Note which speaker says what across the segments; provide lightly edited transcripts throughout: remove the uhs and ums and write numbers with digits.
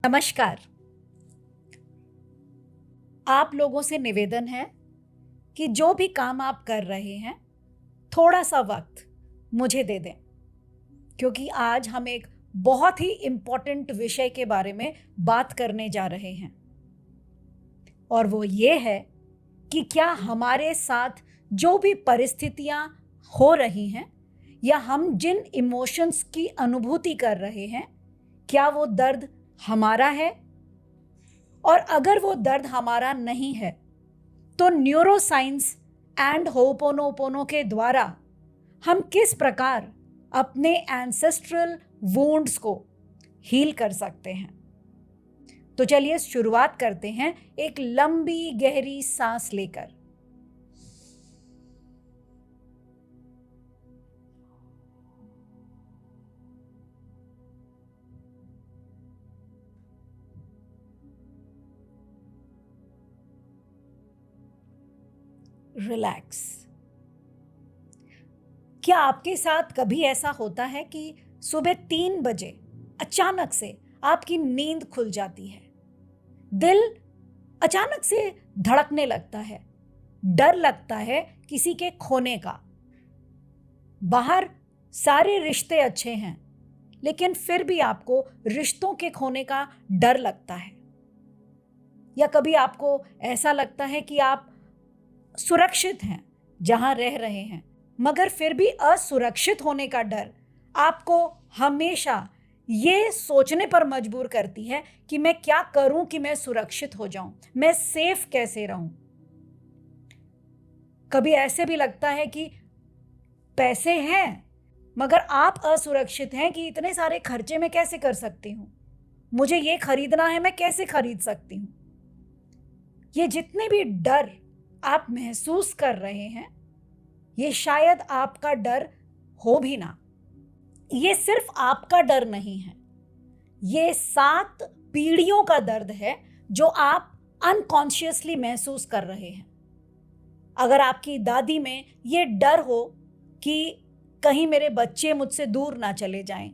Speaker 1: नमस्कार। आप लोगों से निवेदन है कि जो भी काम आप कर रहे हैं थोड़ा सा वक्त मुझे दे दें, क्योंकि आज हम एक बहुत ही इम्पोर्टेंट विषय के बारे में बात करने जा रहे हैं। और वो ये है कि क्या हमारे साथ जो भी परिस्थितियां हो रही हैं या हम जिन इमोशंस की अनुभूति कर रहे हैं, क्या वो दर्द हमारा है? और अगर वो दर्द हमारा नहीं है तो न्यूरोसाइंस एंड होपोनोपोनो के द्वारा हम किस प्रकार अपने एंसेस्ट्रल वुंड्स को हील कर सकते हैं। तो चलिए शुरुआत करते हैं एक लंबी गहरी सांस लेकर। रिलैक्स। क्या आपके साथ कभी ऐसा होता है कि सुबह 3 बजे अचानक से आपकी नींद खुल जाती है, दिल अचानक से धड़कने लगता है, डर लगता है किसी के खोने का, बाहर सारे रिश्ते अच्छे हैं लेकिन फिर भी आपको रिश्तों के खोने का डर लगता है? या कभी आपको ऐसा लगता है कि आप सुरक्षित हैं जहां रह रहे हैं, मगर फिर भी असुरक्षित होने का डर आपको हमेशा ये सोचने पर मजबूर करती है कि मैं क्या करूं कि मैं सुरक्षित हो जाऊं, मैं सेफ कैसे रहूं। कभी ऐसे भी लगता है कि पैसे हैं मगर आप असुरक्षित हैं कि इतने सारे खर्चे मैं कैसे कर सकती हूं, मुझे ये खरीदना है, मैं कैसे खरीद सकती हूं। ये जितने भी डर आप महसूस कर रहे हैं, ये शायद आपका डर हो भी ना। ये सिर्फ आपका डर नहीं है, ये 7 पीढ़ियों का दर्द है जो आप अनकॉन्शियसली महसूस कर रहे हैं। अगर आपकी दादी में ये डर हो कि कहीं मेरे बच्चे मुझसे दूर ना चले जाएं,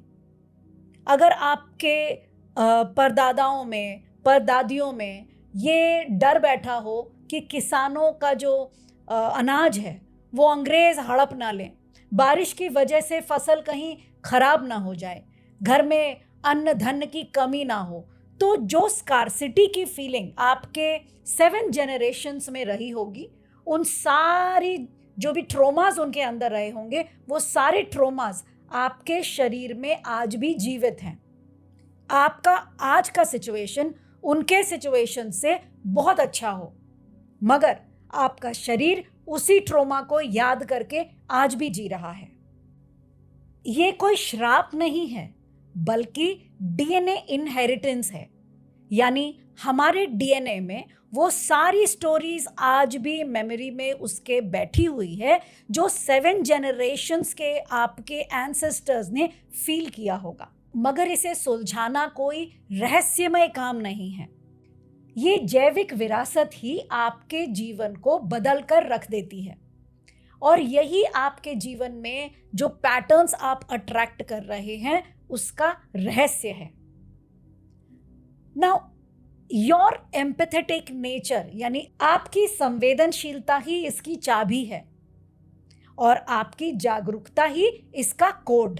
Speaker 1: अगर आपके परदादाओं में, परदादियों में ये डर बैठा हो कि किसानों का जो अनाज है वो अंग्रेज हड़प ना लें, बारिश की वजह से फसल कहीं खराब ना हो जाए, घर में अन्न धन की कमी ना हो, तो जो स्कार्सिटी की फीलिंग आपके 7 जनरेशन्स में रही होगी, उन सारी जो भी ट्रोमास उनके अंदर रहे होंगे, वो सारे ट्रोमास आपके शरीर में आज भी जीवित हैं। आपका आज का सिचुएशन उनके सिचुएशन से बहुत अच्छा हो, मगर आपका शरीर उसी ट्रॉमा को याद करके आज भी जी रहा है। ये कोई श्राप नहीं है, बल्कि डीएनए इनहेरिटेंस है। यानी हमारे डीएनए में वो सारी स्टोरीज आज भी मेमोरी में उसके बैठी हुई है जो 7 जनरेशन्स के आपके एंसेस्टर्स ने फील किया होगा। मगर इसे सुलझाना कोई रहस्यमय काम नहीं है। ये जैविक विरासत ही आपके जीवन को बदल कर रख देती है, और यही आपके जीवन में जो पैटर्न्स आप अट्रैक्ट कर रहे हैं उसका रहस्य है। नाउ योर एम्पैथेटिक नेचर, यानी आपकी संवेदनशीलता ही इसकी चाबी है, और आपकी जागरूकता ही इसका कोड।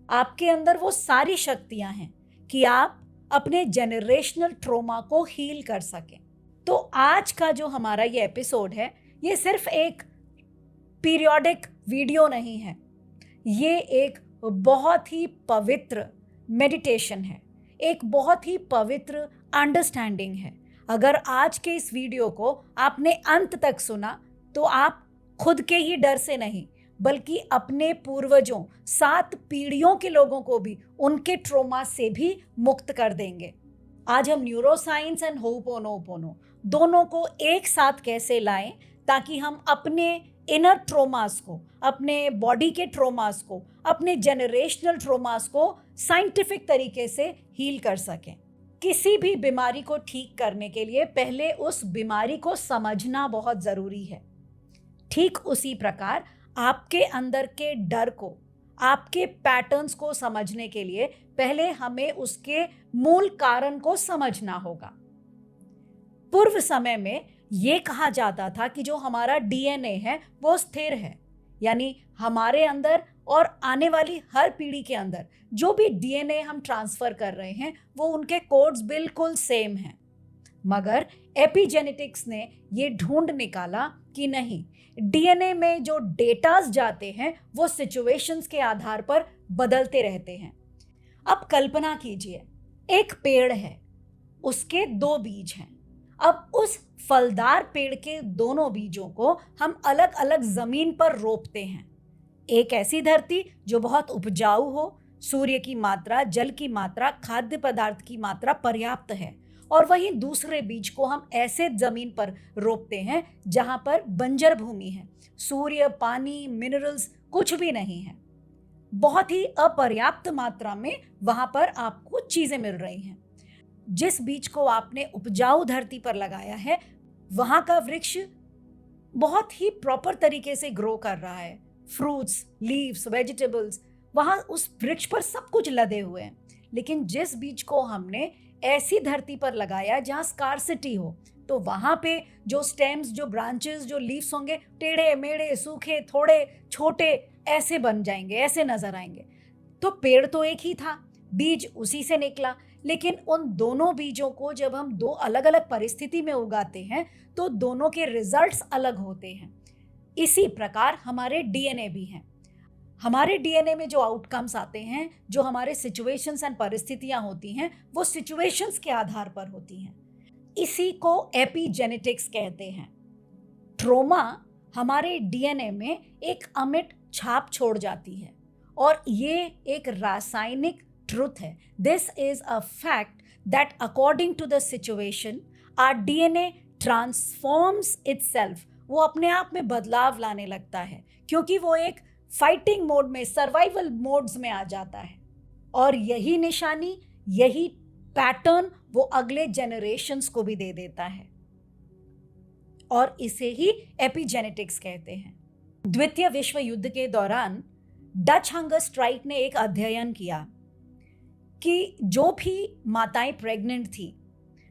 Speaker 1: आपके अंदर वो सारी शक्तियां हैं कि आप अपने जेनरेशनल ट्रॉमा को हील कर सकें। तो आज का जो हमारा ये एपिसोड है, ये सिर्फ एक पीरियोडिक वीडियो नहीं है, ये एक बहुत ही पवित्र मेडिटेशन है, एक बहुत ही पवित्र अंडरस्टैंडिंग है। अगर आज के इस वीडियो को आपने अंत तक सुना तो आप खुद के ही डर से नहीं, बल्कि अपने पूर्वजों 7 पीढ़ियों के लोगों को भी उनके ट्रॉमा से भी मुक्त कर देंगे। आज हम न्यूरोसाइंस एंड होपोनोपोनो दोनों को एक साथ कैसे लाएं ताकि हम अपने इनर ट्रॉमास को, अपने बॉडी के ट्रॉमास को, अपने जनरेशनल ट्रॉमास को साइंटिफिक तरीके से हील कर सकें। किसी भी बीमारी को ठीक करने के लिए पहले उस बीमारी को समझना बहुत ज़रूरी है। ठीक उसी प्रकार आपके अंदर के डर को आपके पैटर्न्स को समझने के लिए पहले हमें उसके मूल कारण को समझना होगा। पूर्व समय में यह कहा जाता था कि जो हमारा डीएनए है वो स्थिर है, यानी हमारे अंदर और आने वाली हर पीढ़ी के अंदर जो भी डीएनए हम ट्रांसफर कर रहे हैं वो उनके कोड्स बिल्कुल सेम हैं। मगर एपिजेनेटिक्स ने ये ढूंढ निकाला कि नहीं, डीएनए में जो डेटास जाते हैं वो सिचुएशंस के आधार पर बदलते रहते हैं। अब कल्पना कीजिए, एक पेड़ है, उसके 2 बीज हैं। अब उस फलदार पेड़ के दोनों बीजों को हम अलग अलग जमीन पर रोपते हैं। एक ऐसी धरती जो बहुत उपजाऊ हो, सूर्य की मात्रा, जल की मात्रा, खाद्य पदार्थ की मात्रा पर्याप्त है, और वहीं दूसरे बीज को हम ऐसे जमीन पर रोपते हैं जहां पर बंजर भूमि है, सूर्य, पानी, मिनरल्स कुछ भी नहीं है, बहुत ही अपर्याप्त मात्रा में वहां पर आपको चीजें मिल रही हैं। जिस बीज को आपने उपजाऊ धरती पर लगाया है वहां का वृक्ष बहुत ही प्रॉपर तरीके से ग्रो कर रहा है, फ्रूट्स, लीव्स, वेजिटेबल्स, वहां उस वृक्ष पर सब कुछ लदे हुए हैं। लेकिन जिस बीज को हमने ऐसी धरती पर लगाया जहां स्कार्सिटी हो, तो वहां पे जो स्टेम्स, जो ब्रांचेस, जो लीव्स होंगे टेढ़े मेढ़े, सूखे, थोड़े, छोटे ऐसे बन जाएंगे, ऐसे नजर आएंगे। तो पेड़ तो एक ही था, बीज उसी से निकला, लेकिन उन दोनों बीजों को जब हम 2 अलग अलग परिस्थिति में उगाते हैं तो दोनों के रिजल्ट्स अलग होते हैं। इसी प्रकार हमारे डीएनए भी हैं। हमारे डीएनए में जो आउटकम्स आते हैं, जो हमारे सिचुएशंस एंड परिस्थितियां होती हैं, वो सिचुएशंस के आधार पर होती हैं। इसी को एपिजेनेटिक्स कहते हैं। ट्रोमा हमारे डीएनए में एक अमिट छाप छोड़ जाती है, और ये एक रासायनिक ट्रुथ है। This is a fact that according to the situation our DNA transforms itself. वो अपने आप में बदलाव लाने लगता है, क्योंकि वो एक फाइटिंग मोड में, सर्वाइवल मोड्स में आ जाता है, और यही निशानी, यही पैटर्न वो अगले जनरेशंस को भी दे देता है, और इसे ही एपिजेनेटिक्स कहते हैं। द्वितीय विश्व युद्ध के दौरान डच हंगर स्ट्राइक ने एक अध्ययन किया कि जो भी माताएं प्रेग्नेंट थी,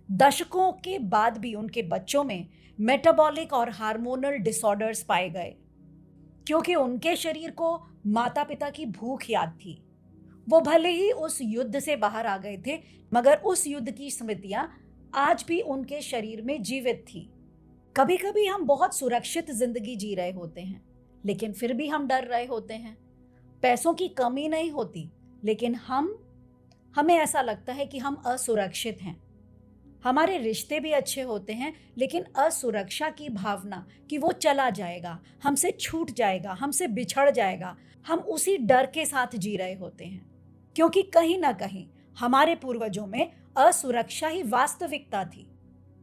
Speaker 1: दशकों के बाद भी उनके बच्चों में मेटाबॉलिक और हार्मोनल डिसऑर्डर्स पाए गए, क्योंकि उनके शरीर को माता पिता की भूख याद थी। वो भले ही उस युद्ध से बाहर आ गए थे, मगर उस युद्ध की स्मृतियां आज भी उनके शरीर में जीवित थी। कभी कभी हम बहुत सुरक्षित जिंदगी जी रहे होते हैं, लेकिन फिर भी हम डर रहे होते हैं। पैसों की कमी नहीं होती, लेकिन हमें ऐसा लगता है कि हम असुरक्षित हैं। हमारे रिश्ते भी अच्छे होते हैं, लेकिन असुरक्षा की भावना कि वो चला जाएगा, हमसे छूट जाएगा, हमसे बिछड़ जाएगा, हम उसी डर के साथ जी रहे होते हैं, क्योंकि कहीं ना कहीं हमारे पूर्वजों में असुरक्षा ही वास्तविकता थी।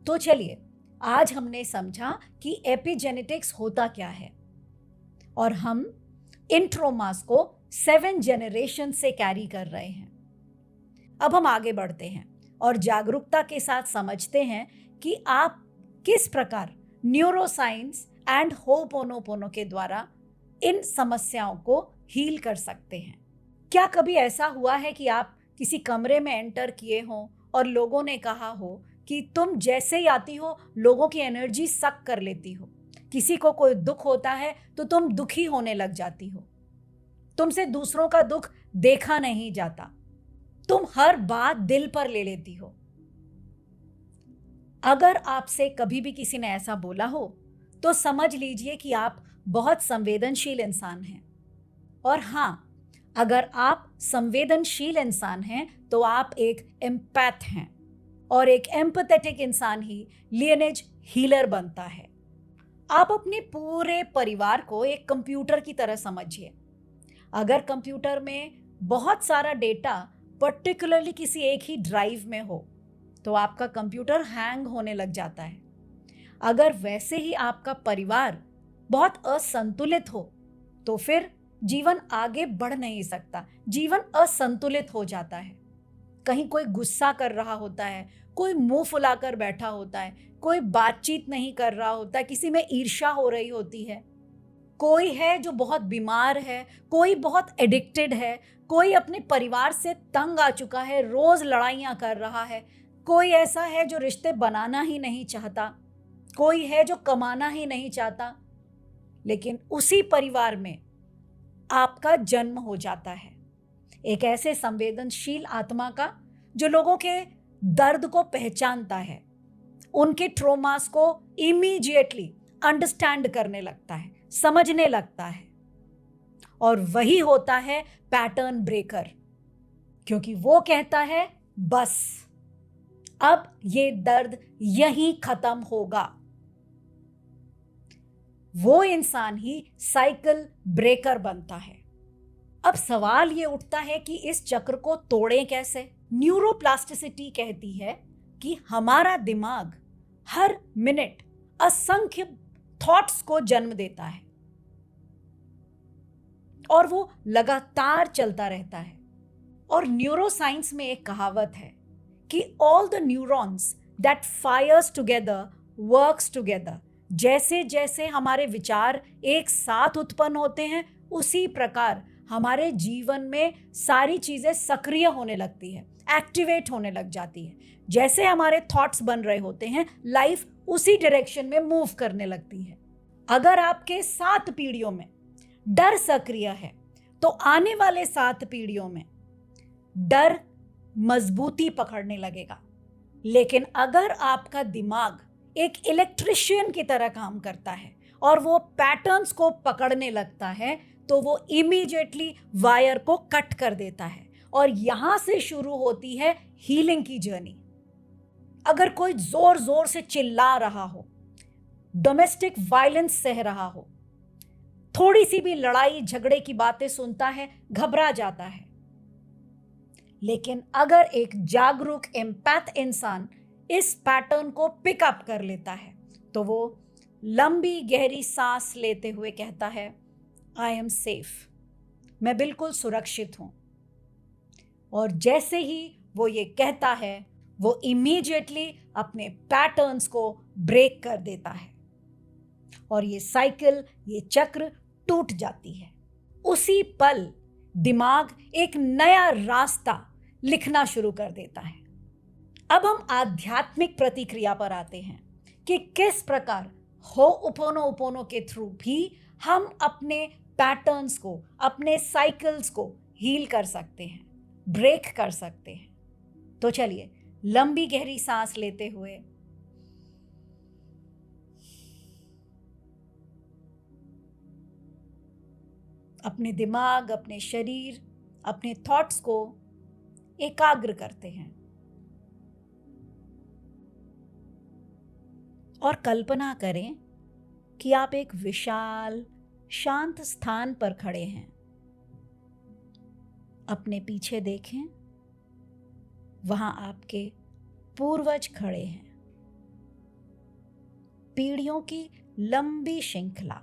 Speaker 1: तो चलिए, आज हमने समझा कि एपिजेनेटिक्स होता क्या है, और हम इन ट्रोमास को 7 जनरेशन से कैरी कर रहे हैं। अब हम आगे बढ़ते हैं और जागरूकता के साथ समझते हैं कि आप किस प्रकार न्यूरोसाइंस एंड होपोनोपोनो के द्वारा इन समस्याओं को हील कर सकते हैं। क्या कभी ऐसा हुआ है कि आप किसी कमरे में एंटर किए हों और लोगों ने कहा हो कि तुम जैसे ही आती हो लोगों की एनर्जी सक कर लेती हो, किसी को कोई दुख होता है तो तुम दुखी होने लग जाती हो, तुमसे दूसरों का दुख देखा नहीं जाता, तुम हर बात दिल पर ले लेती हो। अगर आपसे कभी भी किसी ने ऐसा बोला हो तो समझ लीजिए कि आप बहुत संवेदनशील इंसान हैं। और हाँ, अगर आप संवेदनशील इंसान हैं तो आप एक एम्पैथ हैं, और एक एम्पैथेटिक इंसान ही लिनिएज हीलर बनता है। आप अपने पूरे परिवार को एक कंप्यूटर की तरह समझिए। अगर कंप्यूटर में बहुत सारा डेटा पर्टिकुलरली किसी एक ही ड्राइव में हो तो आपका कंप्यूटर हैंग होने लग जाता है। अगर वैसे ही आपका परिवार बहुत असंतुलित हो तो फिर जीवन आगे बढ़ नहीं सकता, जीवन असंतुलित हो जाता है। कहीं कोई गुस्सा कर रहा होता है, कोई मुंह फुलाकर बैठा होता है, कोई बातचीत नहीं कर रहा होता, किसी में ईर्ष्या हो रही होती है, कोई है जो बहुत बीमार है, कोई बहुत एडिक्टेड है, कोई अपने परिवार से तंग आ चुका है, रोज लड़ाइयाँ कर रहा है, कोई ऐसा है जो रिश्ते बनाना ही नहीं चाहता, कोई है जो कमाना ही नहीं चाहता। लेकिन उसी परिवार में आपका जन्म हो जाता है, एक ऐसे संवेदनशील आत्मा का जो लोगों के दर्द को पहचानता है, उनके ट्रोमास को इमीडिएटली अंडरस्टैंड करने लगता है, समझने लगता है। और वही होता है पैटर्न ब्रेकर, क्योंकि वो कहता है बस अब ये दर्द यहीं खत्म होगा। वो इंसान ही साइकिल ब्रेकर बनता है। अब सवाल ये उठता है कि इस चक्र को तोड़ें कैसे। न्यूरोप्लास्टिसिटी कहती है कि हमारा दिमाग हर मिनट असंख्य थॉट्स को जन्म देता है और वो लगातार चलता रहता है। और न्यूरोसाइंस में एक कहावत है कि all the neurons that fires together works together. जैसे जैसे हमारे विचार एक साथ उत्पन्न होते हैं, उसी प्रकार हमारे जीवन में सारी चीजें सक्रिय होने लगती है, एक्टिवेट होने लग जाती है। जैसे हमारे थॉट्स बन रहे होते हैं, लाइफ उसी डायरेक्शन में मूव करने लगती है। अगर आपके 7 पीढ़ियों में डर सक्रिय है, तो आने वाले 7 पीढ़ियों में डर मजबूती पकड़ने लगेगा। लेकिन अगर आपका दिमाग एक इलेक्ट्रिशियन की तरह काम करता है और वो पैटर्न्स को पकड़ने लगता है, तो वो इमीडिएटली वायर को कट कर देता है और यहां से शुरू होती है हीलिंग की जर्नी। अगर कोई जोर जोर से चिल्ला रहा हो, डोमेस्टिक वायलेंस सह रहा हो, थोड़ी सी भी लड़ाई झगड़े की बातें सुनता है, घबरा जाता है। लेकिन अगर एक जागरूक एम्पैथ इंसान इस पैटर्न को पिकअप कर लेता है, तो वो लंबी गहरी सांस लेते हुए कहता है, आई एम सेफ, मैं बिल्कुल सुरक्षित हूं। और जैसे ही वो ये कहता है, वो इमीडिएटली अपने पैटर्न्स को ब्रेक कर देता है और ये साइकिल, ये चक्र टूट जाती है। उसी पल दिमाग एक नया रास्ता लिखना शुरू कर देता है। अब हम आध्यात्मिक प्रतिक्रिया पर आते हैं कि किस प्रकार हो'ओपोनोपोनो के थ्रू भी हम अपने पैटर्न्स को, अपने साइकिल्स को हील कर सकते हैं, ब्रेक कर सकते हैं। तो चलिए लंबी गहरी सांस लेते हुए अपने दिमाग, अपने शरीर, अपने थॉट्स को एकाग्र करते हैं और कल्पना करें कि आप एक विशाल शांत स्थान पर खड़े हैं। अपने पीछे देखें, वहां आपके पूर्वज खड़े हैं। पीढ़ियों की लंबी श्रृंखला।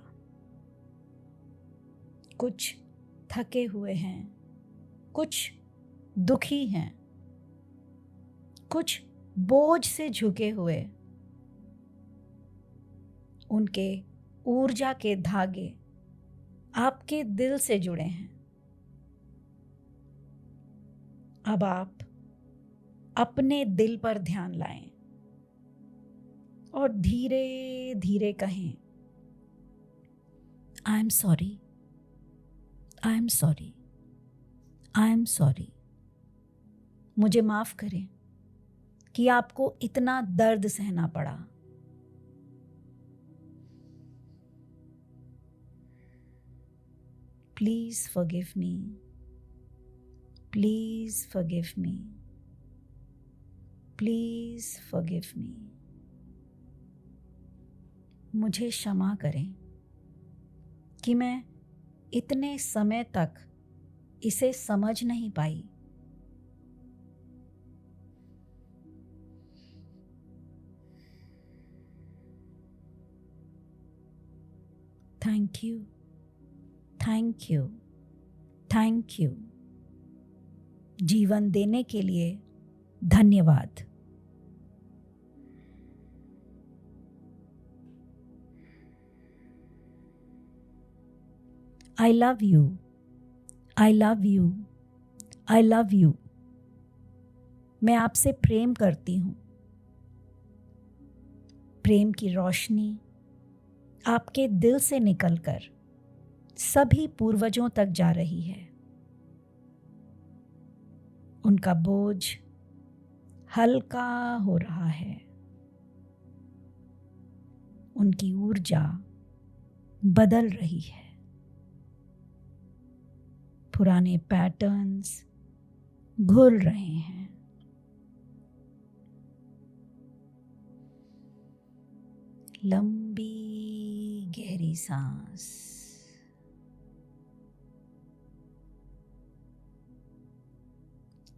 Speaker 1: कुछ थके हुए हैं, कुछ दुखी हैं, कुछ बोझ से झुके हुए। उनके ऊर्जा के धागे आपके दिल से जुड़े हैं। अब आप अपने दिल पर ध्यान लाएं और धीरे धीरे कहें, I am sorry, I am sorry, I am sorry. मुझे माफ करें कि आपको इतना दर्द सहना पड़ा। Please forgive me. Please forgive me. Please forgive me. मुझे क्षमा करें कि मैं इतने समय तक इसे समझ नहीं पाई। Thank you, thank you, thank you. जीवन देने के लिए धन्यवाद। I love you, I love you, I love you. मैं आपसे प्रेम करती हूँ। प्रेम की रोशनी आपके दिल से निकलकर सभी पूर्वजों तक जा रही है। उनका बोझ हल्का हो रहा है। उनकी ऊर्जा बदल रही है। पुराने पैटर्न्स घुल रहे हैं। लंबी गहरी सांस।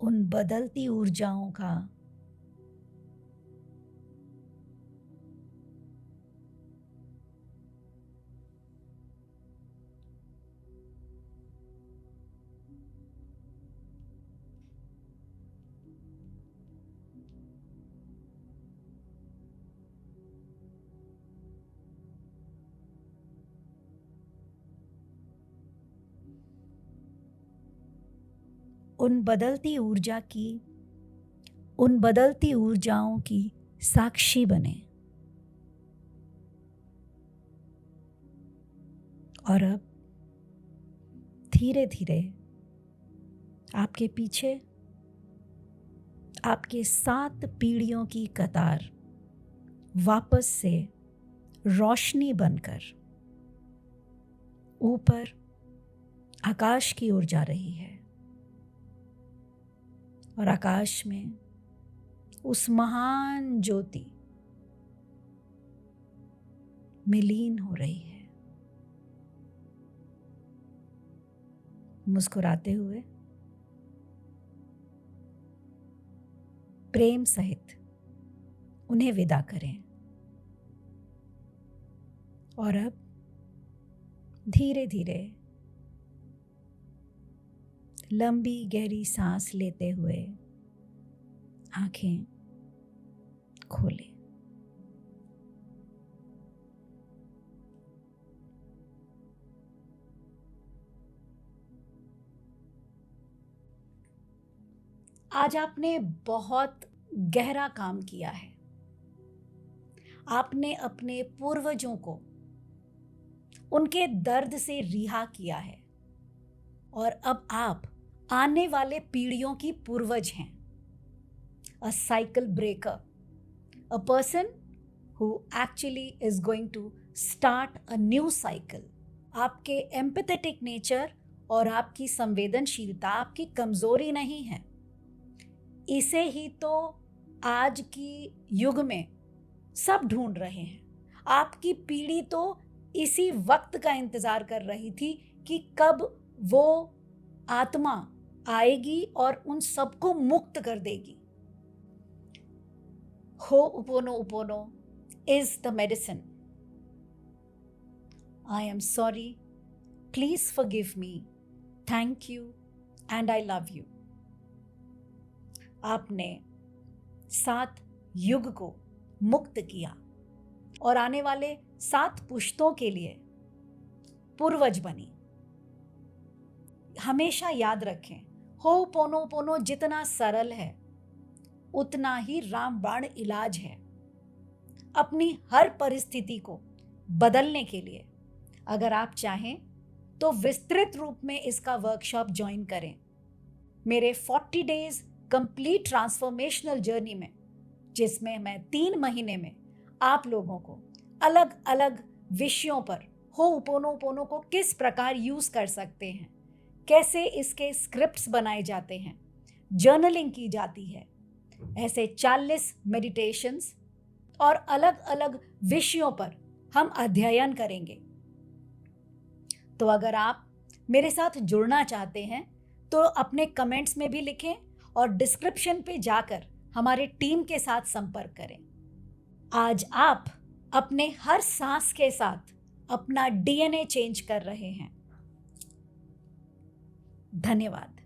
Speaker 1: उन बदलती ऊर्जाओं का उन बदलती ऊर्जाओं की साक्षी बने। और अब धीरे धीरे आपके पीछे आपके 7 पीढ़ियों की कतार वापस से रोशनी बनकर ऊपर आकाश की ओर जा रही है। और आकाश में उस महान ज्योति में लीन हो रही है। मुस्कुराते हुए प्रेम सहित उन्हें विदा करें। और अब धीरे धीरे लंबी गहरी सांस लेते हुए आंखें खोलें। आज आपने बहुत गहरा काम किया है। आपने अपने पूर्वजों को उनके दर्द से रिहा किया है। और अब आप आने वाले पीढ़ियों की पूर्वज हैं। A cycle breaker, a person who actually is going to start a new cycle. आपके एम्पैथेटिक नेचर और आपकी संवेदनशीलता आपकी कमजोरी नहीं है। इसे ही तो आज की युग में सब ढूंढ रहे हैं। आपकी पीढ़ी तो इसी वक्त का इंतजार कर रही थी कि कब वो आत्मा आएगी और उन सबको मुक्त कर देगी। Ho'oponopono is the medicine. I am sorry. Please forgive me. Thank you and I love you. आपने 7 युग को मुक्त किया और आने वाले 7 पुश्तों के लिए पूर्वज बनी। हमेशा याद रखें, हो'oponopono जितना सरल है उतना ही रामबाण इलाज है। अपनी हर परिस्थिति को बदलने के लिए अगर आप चाहें तो विस्तृत रूप में इसका वर्कशॉप ज्वाइन करें। मेरे 40 डेज कंप्लीट ट्रांसफॉर्मेशनल जर्नी में, जिसमें मैं 3 महीने में आप लोगों को अलग अलग विषयों पर हो'oponopono को किस प्रकार यूज कर सकते हैं, कैसे इसके स्क्रिप्ट्स बनाए जाते हैं, जर्नलिंग की जाती है, ऐसे 40 मेडिटेशंस और अलग अलग विषयों पर हम अध्ययन करेंगे। तो अगर आप मेरे साथ जुड़ना चाहते हैं तो अपने कमेंट्स में भी लिखें और डिस्क्रिप्शन पे जाकर हमारे टीम के साथ संपर्क करें। आज आप अपने हर सांस के साथ अपना DNA चेंज कर रहे हैं। धन्यवाद।